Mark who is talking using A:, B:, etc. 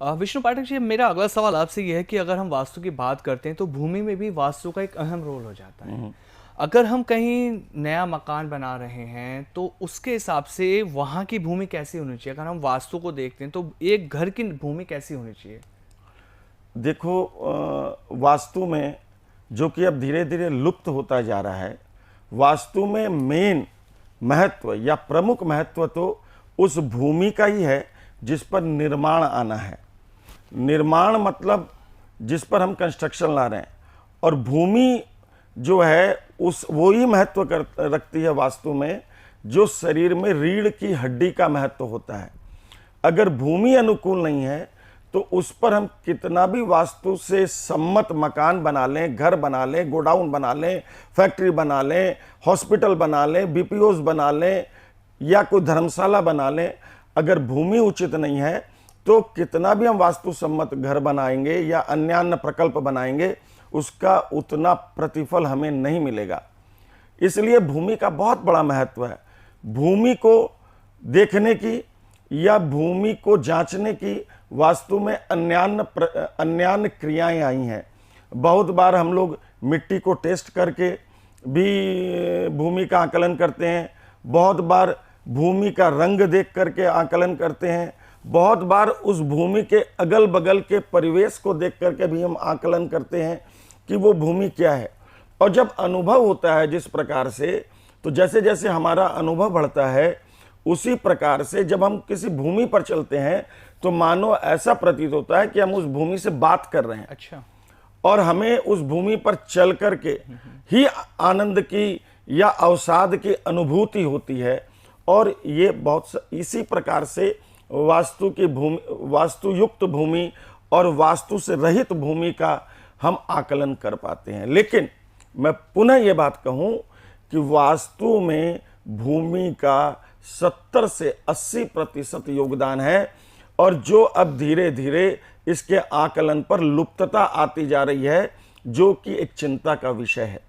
A: विष्णु पाठक जी, मेरा अगला सवाल आपसे ये है कि अगर हम वास्तु की बात करते हैं तो भूमि में भी वास्तु का एक अहम रोल हो जाता है। अगर हम कहीं नया मकान बना रहे हैं तो उसके हिसाब से वहाँ की भूमि कैसी होनी चाहिए? अगर हम वास्तु को देखते हैं तो एक घर की भूमि कैसी होनी चाहिए?
B: देखो, वास्तु में जो कि अब धीरे धीरे लुप्त होता जा रहा है, वास्तु में मेन महत्व या प्रमुख महत्व तो उस भूमि का ही है जिस पर निर्माण आना है। निर्माण मतलब जिस पर हम कंस्ट्रक्शन ला रहे हैं, और भूमि जो है उस वो ही महत्व रखती है वास्तु में जो शरीर में रीढ़ की हड्डी का महत्व होता है। अगर भूमि अनुकूल नहीं है तो उस पर हम कितना भी वास्तु से सम्मत मकान बना लें, घर बना लें, गोडाउन बना लें, फैक्ट्री बना लें, हॉस्पिटल बना लें, बीपीओज बना लें या कोई धर्मशाला बना लें, अगर भूमि उचित नहीं है तो कितना भी हम वास्तु सम्मत घर बनाएंगे या अन्य प्रकल्प बनाएंगे, उसका उतना प्रतिफल हमें नहीं मिलेगा। इसलिए भूमि का बहुत बड़ा महत्व है। भूमि को देखने की या भूमि को जांचने की वास्तु में अन्यान्य क्रियाएं आई हैं। बहुत बार हम लोग मिट्टी को टेस्ट करके भी भूमि का आकलन करते हैं, बहुत बार भूमि का रंग देख करके आकलन करते हैं, बहुत बार उस भूमि के अगल बगल के परिवेश को देख करके भी हम आकलन करते हैं कि वो भूमि क्या है। और जब अनुभव होता है जिस प्रकार से, तो जैसे जैसे हमारा अनुभव बढ़ता है उसी प्रकार से जब हम किसी भूमि पर चलते हैं तो मानो ऐसा प्रतीत होता है कि हम उस भूमि से बात कर रहे हैं।
A: अच्छा।
B: और हमें उस भूमि पर चल करके ही आनंद की या अवसाद की अनुभूति होती है। और ये बहुत इसी प्रकार से वास्तु की भूमि, वास्तुयुक्त भूमि और वास्तु से रहित भूमि का हम आकलन कर पाते हैं। लेकिन मैं पुनः ये बात कहूं कि वास्तु में भूमि का 70 से 80% योगदान है, और जो अब धीरे धीरे इसके आकलन पर लुप्तता आती जा रही है, जो कि एक चिंता का विषय है।